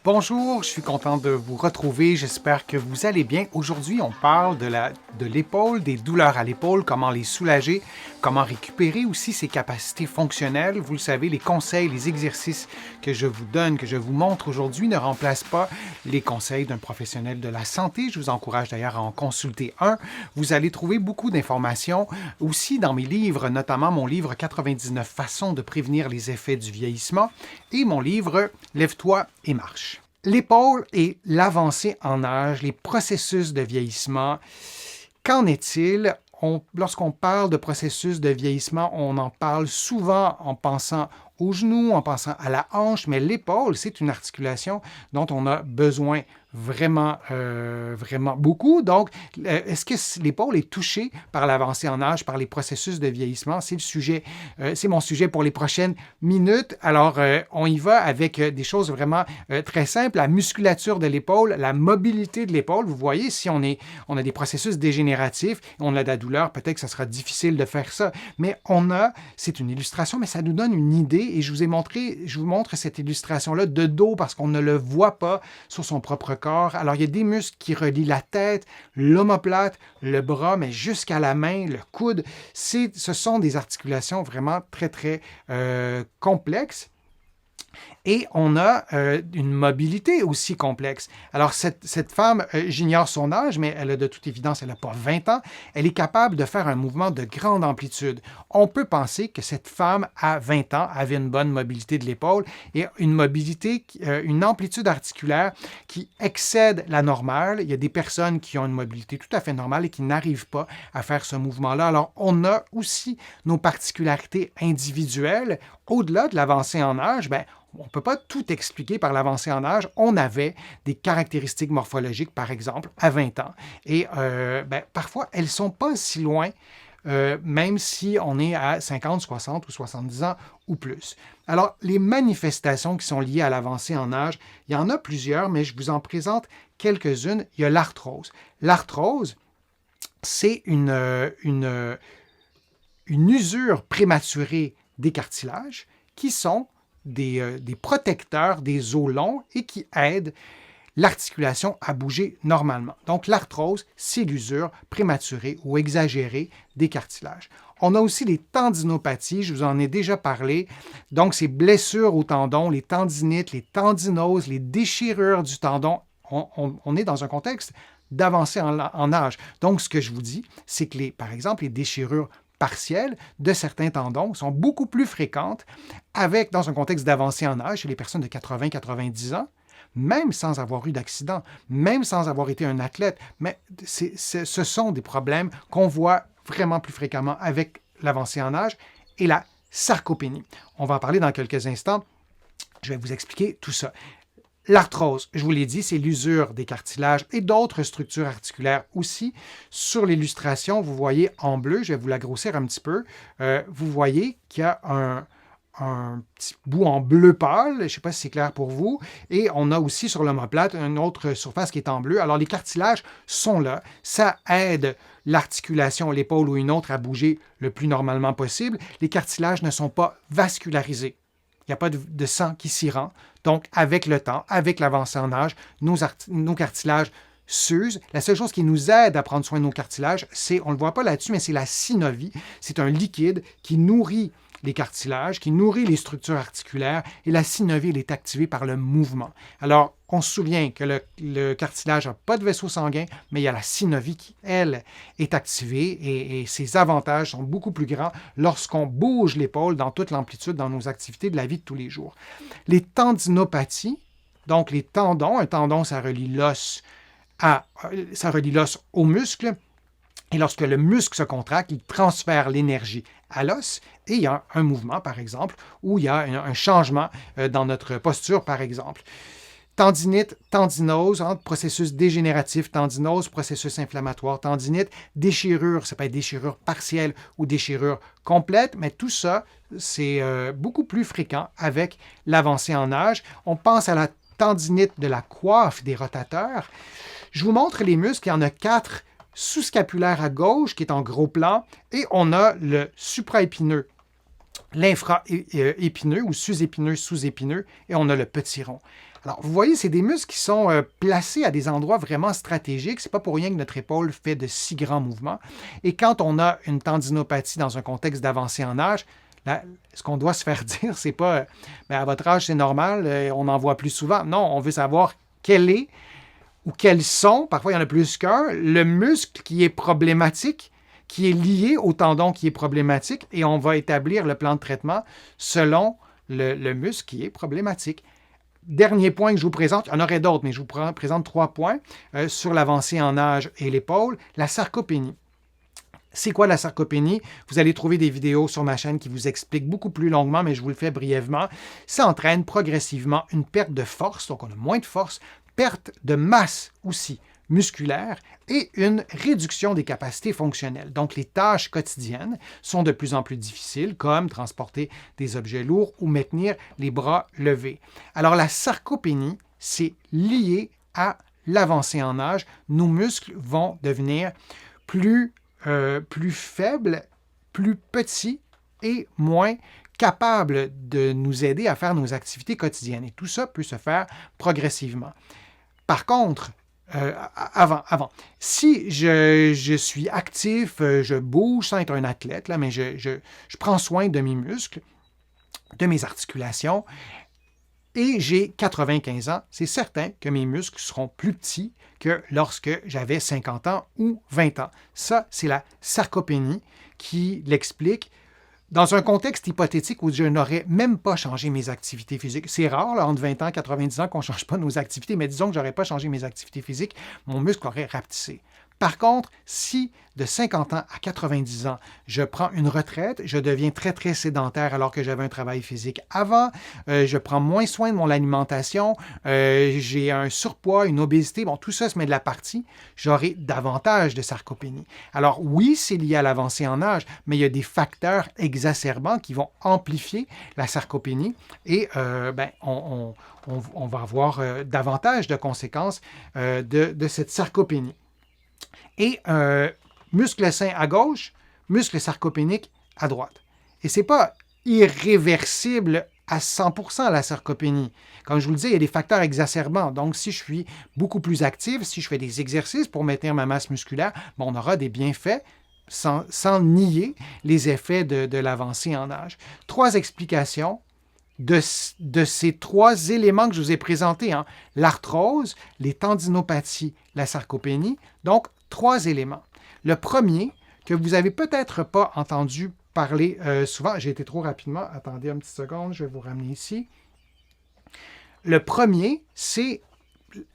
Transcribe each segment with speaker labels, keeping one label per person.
Speaker 1: Bonjour, je suis content de vous retrouver. J'espère que vous allez bien. Aujourd'hui, on parle de l'épaule, des douleurs à l'épaule, comment les soulager, comment récupérer aussi ses capacités fonctionnelles. Vous le savez, les conseils, les exercices que je vous donne, que je vous montre aujourd'hui ne remplacent pas les conseils d'un professionnel de la santé. Je vous encourage d'ailleurs à en consulter un. Vous allez trouver beaucoup d'informations aussi dans mes livres, notamment mon livre 99 façons de prévenir les effets du vieillissement et mon livre Lève-toi et marche. L'épaule et l'avancée en âge, les processus de vieillissement, qu'en est-il? Lorsqu'on parle de processus de vieillissement, on en parle souvent en pensant au genou, en pensant à la hanche, mais l'épaule, c'est une articulation dont on a besoin vraiment beaucoup. Donc, est-ce que l'épaule est touchée par l'avancée en âge, par les processus de vieillissement? C'est le sujet, c'est mon sujet pour les prochaines minutes. Alors, on y va avec des choses vraiment très simples. La musculature de l'épaule, la mobilité de l'épaule. Vous voyez, si on a des processus dégénératifs, on a de la douleur, peut-être que ça sera difficile de faire ça. Mais c'est une illustration, mais ça nous donne une idée et je vous montre cette illustration-là de dos parce qu'on ne le voit pas sur son propre corps. Alors, il y a des muscles qui relient la tête, l'omoplate, le bras, mais jusqu'à la main, le coude. Ce sont des articulations vraiment très, très complexes. Et on a une mobilité aussi complexe. Alors, cette femme, j'ignore son âge, mais elle a de toute évidence, elle n'a pas 20 ans. Elle est capable de faire un mouvement de grande amplitude. On peut penser que cette femme, à 20 ans, avait une bonne mobilité de l'épaule et une mobilité, une amplitude articulaire qui excède la normale. Il y a des personnes qui ont une mobilité tout à fait normale et qui n'arrivent pas à faire ce mouvement-là. Alors, on a aussi nos particularités individuelles. Au-delà de l'avancée en âge, on ne peut pas tout expliquer par l'avancée en âge. On avait des caractéristiques morphologiques, par exemple, à 20 ans. Et parfois, elles ne sont pas si loin, même si on est à 50, 60 ou 70 ans ou plus. Alors, les manifestations qui sont liées à l'avancée en âge, il y en a plusieurs, mais je vous en présente quelques-unes. Il y a l'arthrose. L'arthrose, c'est une usure prématurée des cartilages qui sont des protecteurs des os longs et qui aident l'articulation à bouger normalement. Donc, l'arthrose, c'est l'usure prématurée ou exagérée des cartilages. On a aussi les tendinopathies, je vous en ai déjà parlé. Donc, ces blessures au tendon, les tendinites, les tendinoses, les déchirures du tendon. On est dans un contexte d'avancée en âge. Donc, ce que je vous dis, c'est que, par exemple, les déchirures partielles de certains tendons sont beaucoup plus fréquentes dans un contexte d'avancée en âge chez les personnes de 80-90 ans, même sans avoir eu d'accident, même sans avoir été un athlète. Mais ce sont des problèmes qu'on voit vraiment plus fréquemment avec l'avancée en âge et la sarcopénie. On va en parler dans quelques instants. Je vais vous expliquer tout ça. L'arthrose, je vous l'ai dit, c'est l'usure des cartilages et d'autres structures articulaires aussi. Sur l'illustration, vous voyez en bleu, je vais vous la grossir un petit peu, vous voyez qu'il y a un petit bout en bleu pâle, je ne sais pas si c'est clair pour vous, et on a aussi sur l'omoplate une autre surface qui est en bleu. Alors les cartilages sont là, ça aide l'articulation, l'épaule ou une autre à bouger le plus normalement possible. Les cartilages ne sont pas vascularisés. Il n'y a pas de sang qui s'y rend. Donc, avec le temps, avec l'avancée en âge, nos cartilages s'usent. La seule chose qui nous aide à prendre soin de nos cartilages, on ne le voit pas là-dessus, mais c'est la synovie. C'est un liquide qui nourrit les cartilages, qui nourrit les structures articulaires, et la synovie, elle est activée par le mouvement. Alors, on se souvient que le cartilage n'a pas de vaisseau sanguin, mais il y a la synovie qui, elle, est activée, et ses avantages sont beaucoup plus grands lorsqu'on bouge l'épaule dans toute l'amplitude dans nos activités de la vie de tous les jours. Les tendinopathies, donc les tendons, un tendon, ça relie l'os au muscle, et lorsque le muscle se contracte, il transfère l'énergie à l'os et il y a un mouvement, par exemple, ou il y a un changement dans notre posture, par exemple. Tendinite, tendinose, processus dégénératif, tendinose, processus inflammatoire, tendinite, déchirure, ça peut être déchirure partielle ou déchirure complète, mais tout ça, c'est beaucoup plus fréquent avec l'avancée en âge. On pense à la tendinite de la coiffe des rotateurs. Je vous montre les muscles, il y en a 4 sous-scapulaire à gauche, qui est en gros plan, et on a le supraépineux, l'infra-épineux ou sus-épineux, sous-épineux, et on a le petit rond. Alors, vous voyez, c'est des muscles qui sont placés à des endroits vraiment stratégiques. C'est pas pour rien que notre épaule fait de si grands mouvements. Et quand on a une tendinopathie dans un contexte d'avancée en âge, là, ce qu'on doit se faire dire, c'est pas à votre âge, c'est normal, on en voit plus souvent. Non, on veut savoir quel est ou quels sont, parfois il y en a plus qu'un, le muscle qui est problématique, qui est lié au tendon qui est problématique, et on va établir le plan de traitement selon le muscle qui est problématique. Dernier point que je vous présente, il y en aurait d'autres, mais je vous présente 3 points sur l'avancée en âge et l'épaule. La sarcopénie. C'est quoi la sarcopénie? Vous allez trouver des vidéos sur ma chaîne qui vous expliquent beaucoup plus longuement, mais je vous le fais brièvement. Ça entraîne progressivement une perte de force, donc on a moins de force, perte de masse aussi musculaire et une réduction des capacités fonctionnelles. Donc les tâches quotidiennes sont de plus en plus difficiles, comme transporter des objets lourds ou maintenir les bras levés. Alors la sarcopénie, c'est lié à l'avancée en âge. Nos muscles vont devenir plus faibles, plus petits et moins capables de nous aider à faire nos activités quotidiennes. Et tout ça peut se faire progressivement. Par contre, si je suis actif, je bouge sans être un athlète, là, mais je prends soin de mes muscles, de mes articulations, et j'ai 95 ans, c'est certain que mes muscles seront plus petits que lorsque j'avais 50 ans ou 20 ans. Ça, c'est la sarcopénie qui l'explique. Dans un contexte hypothétique où je n'aurais même pas changé mes activités physiques, c'est rare, là, entre 20 ans et 90 ans, qu'on ne change pas nos activités, mais disons que je n'aurais pas changé mes activités physiques, mon muscle aurait rapetissé. Par contre, si de 50 ans à 90 ans, je prends une retraite, je deviens très, très sédentaire alors que j'avais un travail physique avant, je prends moins soin de mon alimentation, j'ai un surpoids, une obésité, bon, tout ça se met de la partie, j'aurai davantage de sarcopénie. Alors oui, c'est lié à l'avancée en âge, mais il y a des facteurs exacerbants qui vont amplifier la sarcopénie et on va avoir davantage de conséquences de cette sarcopénie. Et muscle sain à gauche, muscle sarcopénique à droite. Et ce n'est pas irréversible à 100% la sarcopénie. Comme je vous le disais, il y a des facteurs exacerbants. Donc, si je suis beaucoup plus actif, si je fais des exercices pour maintenir ma masse musculaire, on aura des bienfaits sans nier les effets de l'avancée en âge. 3 explications de ces 3 éléments que je vous ai présentés, hein, l'arthrose, les tendinopathies, la sarcopénie. Donc, 3 éléments. Le premier, que vous n'avez peut-être pas entendu parler souvent, j'ai été trop rapidement, attendez une petite seconde, je vais vous ramener ici. Le premier, c'est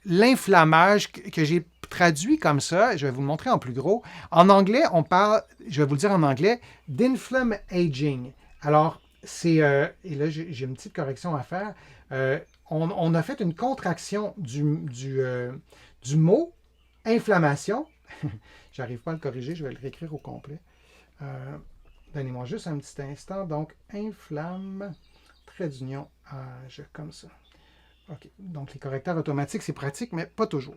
Speaker 1: l'inflammage que j'ai traduit comme ça, je vais vous le montrer en plus gros. En anglais, on parle, je vais vous le dire en anglais, d'inflammation aging. Alors, et là j'ai une petite correction à faire, on a fait une contraction du mot inflammation. J'arrive pas à le corriger, je vais le réécrire au complet. Donnez-moi juste un petit instant. Donc, inflamme, trait d'union, âge, comme ça. OK. Donc, les correcteurs automatiques, c'est pratique, mais pas toujours.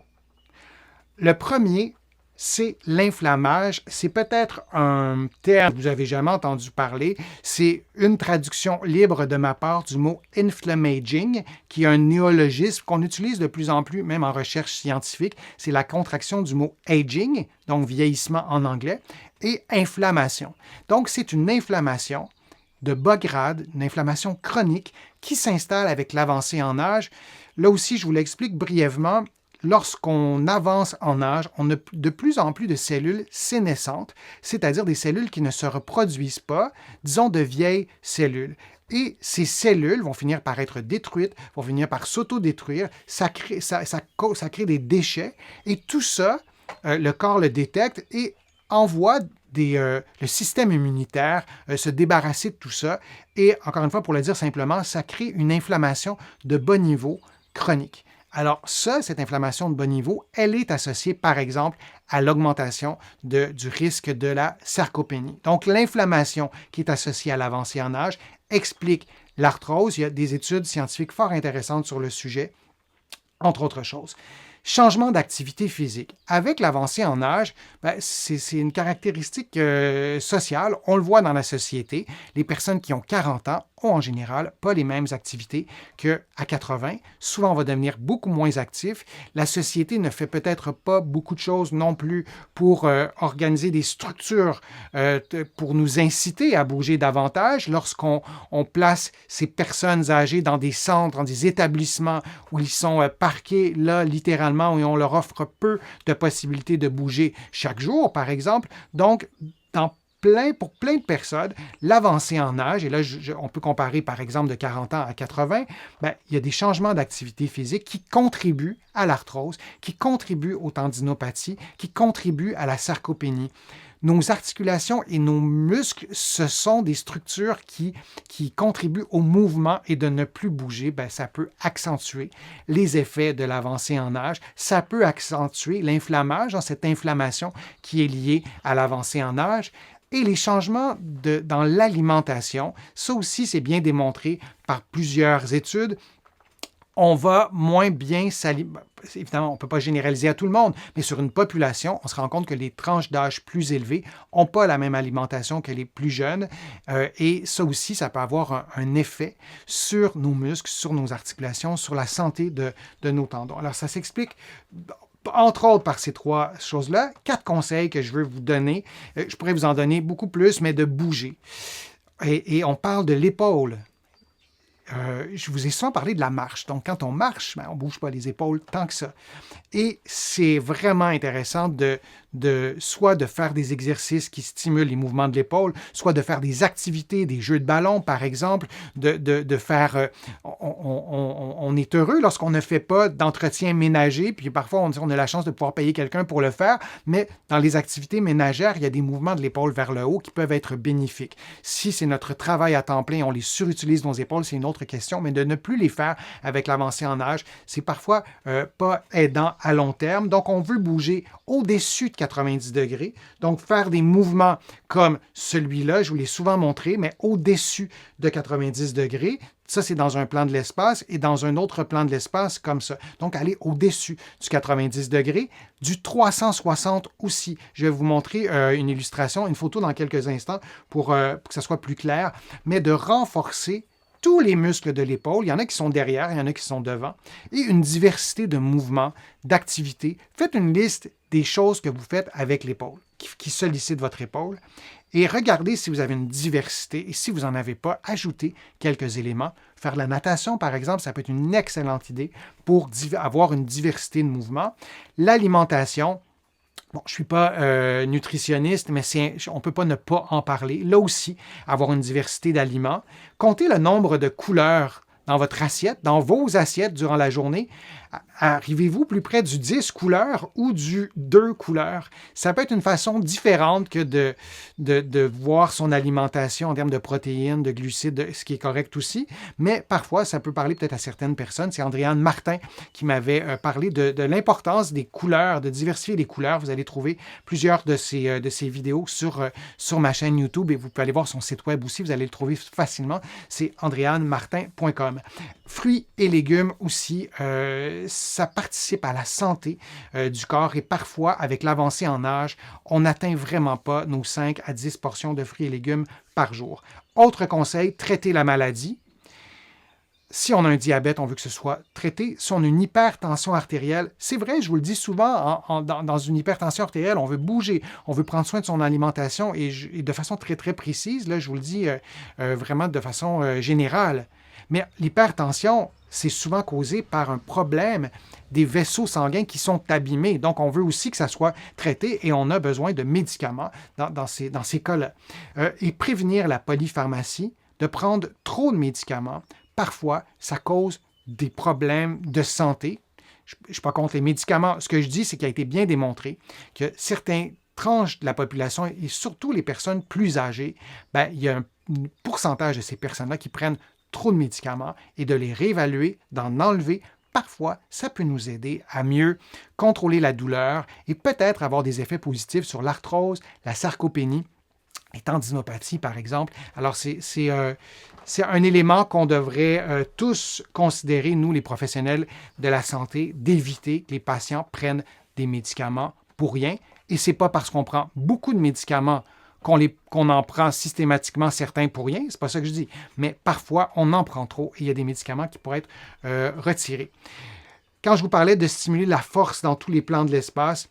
Speaker 1: Le premier, c'est l'inflammage. C'est peut-être un terme que vous n'avez jamais entendu parler. C'est une traduction libre de ma part du mot inflammaging, qui est un néologisme qu'on utilise de plus en plus, même en recherche scientifique. C'est la contraction du mot aging, donc vieillissement en anglais, et inflammation. Donc, c'est une inflammation de bas grade, une inflammation chronique qui s'installe avec l'avancée en âge. Là aussi, je vous l'explique brièvement. Lorsqu'on avance en âge, on a de plus en plus de cellules sénescentes, c'est-à-dire des cellules qui ne se reproduisent pas, disons de vieilles cellules. Et ces cellules vont finir par être détruites, vont finir par s'auto-détruire, ça crée des déchets, et tout ça, le corps le détecte et envoie le système immunitaire se débarrasser de tout ça. Et encore une fois, pour le dire simplement, ça crée une inflammation de bas niveau chronique. Alors ça, cette inflammation de bas niveau, elle est associée par exemple à l'augmentation du risque de la sarcopénie. Donc l'inflammation qui est associée à l'avancée en âge explique l'arthrose. Il y a des études scientifiques fort intéressantes sur le sujet, entre autres choses. Changement d'activité physique. Avec l'avancée en âge, c'est une caractéristique sociale. On le voit dans la société. Les personnes qui ont 40 ans ont en général pas les mêmes activités qu'à 80. Souvent, on va devenir beaucoup moins actif. La société ne fait peut-être pas beaucoup de choses non plus pour organiser des structures pour nous inciter à bouger davantage. Lorsqu'on place ces personnes âgées dans des centres, dans des établissements où ils sont parqués, là, littéralement, où on leur offre peu de possibilités de bouger chaque jour, par exemple. Donc, pour plein de personnes, l'avancée en âge, et là, on peut comparer par exemple de 40 ans à 80, il y a des changements d'activité physique qui contribuent à l'arthrose, qui contribuent aux tendinopathies, qui contribuent à la sarcopénie. Nos articulations et nos muscles, ce sont des structures qui contribuent au mouvement et de ne plus bouger. Ça peut accentuer les effets de l'avancée en âge. Ça peut accentuer l'inflammation, cette inflammation qui est liée à l'avancée en âge. Et les changements dans l'alimentation, ça aussi, c'est bien démontré par plusieurs études. On va moins bien s'alimenter. Évidemment, on ne peut pas généraliser à tout le monde, mais sur une population, on se rend compte que les tranches d'âge plus élevées n'ont pas la même alimentation que les plus jeunes. Et ça aussi, ça peut avoir un effet sur nos muscles, sur nos articulations, sur la santé de nos tendons. Alors, ça s'explique entre autres par ces trois choses-là. 4 conseils que je veux vous donner. Je pourrais vous en donner beaucoup plus, mais de bouger. Et on parle de l'épaule. Je vous ai souvent parlé de la marche. Donc, quand on marche, on ne bouge pas les épaules tant que ça. Et c'est vraiment intéressant soit de faire des exercices qui stimulent les mouvements de l'épaule, soit de faire des activités, des jeux de ballon, par exemple, de faire... on est heureux lorsqu'on ne fait pas d'entretien ménager, puis parfois on a la chance de pouvoir payer quelqu'un pour le faire, mais dans les activités ménagères, il y a des mouvements de l'épaule vers le haut qui peuvent être bénéfiques. Si c'est notre travail à temps plein, on les surutilise nos épaules, c'est une autre question, mais de ne plus les faire avec l'avancée en âge, c'est parfois pas aidant à long terme. Donc, on veut bouger au-dessus de 90 degrés. Donc, faire des mouvements comme celui-là, je vous l'ai souvent montré, mais au-dessus de 90 degrés. Ça, c'est dans un plan de l'espace et dans un autre plan de l'espace comme ça. Donc, aller au-dessus du 90 degrés, du 360 aussi. Je vais vous montrer une illustration, une photo dans quelques instants pour que ça soit plus clair, mais de renforcer tous les muscles de l'épaule. Il y en a qui sont derrière, il y en a qui sont devant. Et une diversité de mouvements, d'activités. Faites une liste des choses que vous faites avec l'épaule, qui sollicitent votre épaule. Et regardez si vous avez une diversité. Et si vous n'en avez pas, ajoutez quelques éléments. Faire de la natation, par exemple, ça peut être une excellente idée pour avoir une diversité de mouvements. L'alimentation. Bon, je ne suis pas nutritionniste, mais on ne peut pas ne pas en parler. Là aussi, avoir une diversité d'aliments. Comptez le nombre de couleurs dans votre assiette, dans vos assiettes durant la journée. Arrivez-vous plus près du 10 couleurs ou du 2 couleurs? Ça peut être une façon différente que de voir son alimentation en termes de protéines, de glucides, ce qui est correct aussi, mais parfois, ça peut parler peut-être à certaines personnes. C'est Andréane Martin qui m'avait parlé de l'importance des couleurs, de diversifier les couleurs. Vous allez trouver plusieurs de ces vidéos sur ma chaîne YouTube et vous pouvez aller voir son site web aussi. Vous allez le trouver facilement. C'est andreanemartin.com. Fruits et légumes aussi, ça participe à la santé du corps et parfois, avec l'avancée en âge, on n'atteint vraiment pas nos 5 à 10 portions de fruits et légumes par jour. Autre conseil, traiter la maladie. Si on a un diabète, on veut que ce soit traité. Si on a une hypertension artérielle, c'est vrai, je vous le dis souvent, dans une hypertension artérielle, on veut bouger, on veut prendre soin de son alimentation et de façon très, très précise. Là, je vous le dis vraiment de façon générale. Mais l'hypertension, c'est souvent causé par un problème des vaisseaux sanguins qui sont abîmés. Donc, on veut aussi que ça soit traité et on a besoin de médicaments dans ces cas-là. Et prévenir la polypharmacie, de prendre trop de médicaments, parfois, ça cause des problèmes de santé. Je ne suis pas contre les médicaments. Ce que je dis, c'est qu'il a été bien démontré que certaines tranches de la population, et surtout les personnes plus âgées, il y a un pourcentage de ces personnes-là qui prennent trop de médicaments et de les réévaluer, d'en enlever. Parfois, ça peut nous aider à mieux contrôler la douleur et peut-être avoir des effets positifs sur l'arthrose, la sarcopénie les tendinopathies, par exemple. Alors, c'est un élément qu'on devrait tous considérer, nous, les professionnels de la santé, d'éviter que les patients prennent des médicaments pour rien. Et ce n'est pas parce qu'on prend beaucoup de médicaments qu'on en prend systématiquement certains pour rien. C'est pas ça que je dis. Mais parfois, on en prend trop et il y a des médicaments qui pourraient être retirés. Quand je vous parlais de stimuler la force dans tous les plans de l'espace,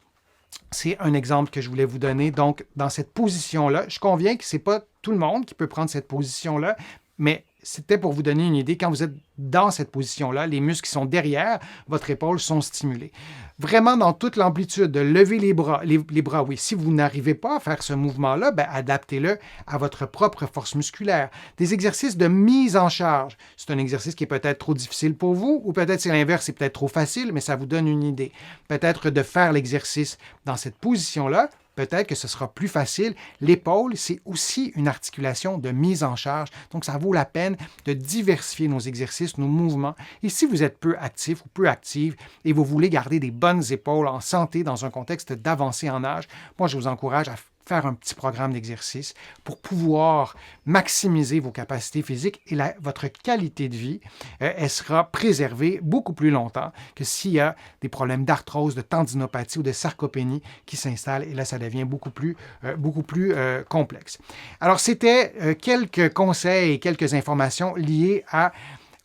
Speaker 1: c'est un exemple que je voulais vous donner. Donc, dans cette position-là, je conviens que ce n'est pas tout le monde qui peut prendre cette position-là, mais c'était pour vous donner une idée. Quand vous êtes dans cette position-là, les muscles qui sont derrière votre épaule sont stimulés. Vraiment dans toute l'amplitude, de lever les bras. Les bras, oui. Si vous n'arrivez pas à faire ce mouvement-là, adaptez-le à votre propre force musculaire. Des exercices de mise en charge. C'est un exercice qui est peut-être trop difficile pour vous, ou peut-être c'est l'inverse, c'est peut-être trop facile, mais ça vous donne une idée. Peut-être de faire l'exercice dans cette position-là, peut-être que ce sera plus facile. L'épaule, c'est aussi une articulation de mise en charge. Donc, ça vaut la peine de diversifier nos exercices, nos mouvements. Et si vous êtes peu actif ou peu active et vous voulez garder des bonnes épaules en santé dans un contexte d'avancée en âge, moi, je vous encourage à faire un petit programme d'exercice pour pouvoir maximiser vos capacités physiques et votre qualité de vie, elle sera préservée beaucoup plus longtemps que s'il y a des problèmes d'arthrose, de tendinopathie ou de sarcopénie qui s'installent. Et là, ça devient beaucoup plus complexe. Alors, c'était quelques conseils et quelques informations liées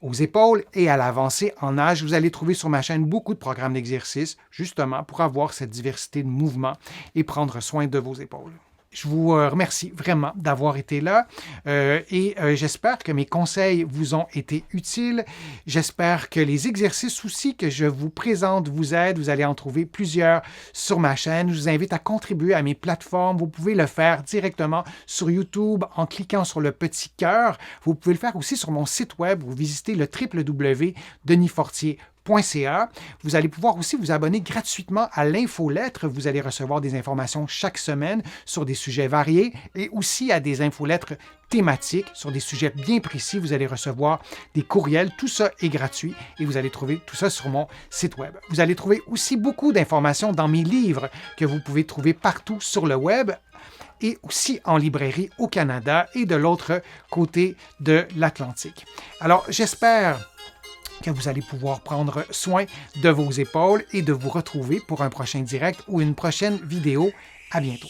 Speaker 1: aux épaules et à l'avancée en âge. Vous allez trouver sur ma chaîne beaucoup de programmes d'exercice, justement, pour avoir cette diversité de mouvements et prendre soin de vos épaules. Je vous remercie vraiment d'avoir été là et j'espère que mes conseils vous ont été utiles. J'espère que les exercices aussi que je vous présente vous aident. Vous allez en trouver plusieurs sur ma chaîne. Je vous invite à contribuer à mes plateformes. Vous pouvez le faire directement sur YouTube en cliquant sur le petit cœur. Vous pouvez le faire aussi sur mon site web. Vous visitez le www.denisfortier.ca. Vous allez pouvoir aussi vous abonner gratuitement à l'infolettre. Vous allez recevoir des informations chaque semaine sur des sujets variés et aussi à des infolettres thématiques sur des sujets bien précis. Vous allez recevoir des courriels. Tout ça est gratuit et vous allez trouver tout ça sur mon site web. Vous allez trouver aussi beaucoup d'informations dans mes livres que vous pouvez trouver partout sur le web et aussi en librairie au Canada et de l'autre côté de l'Atlantique. Alors, j'espère que vous allez pouvoir prendre soin de vos épaules et de vous retrouver pour un prochain direct ou une prochaine vidéo. À bientôt.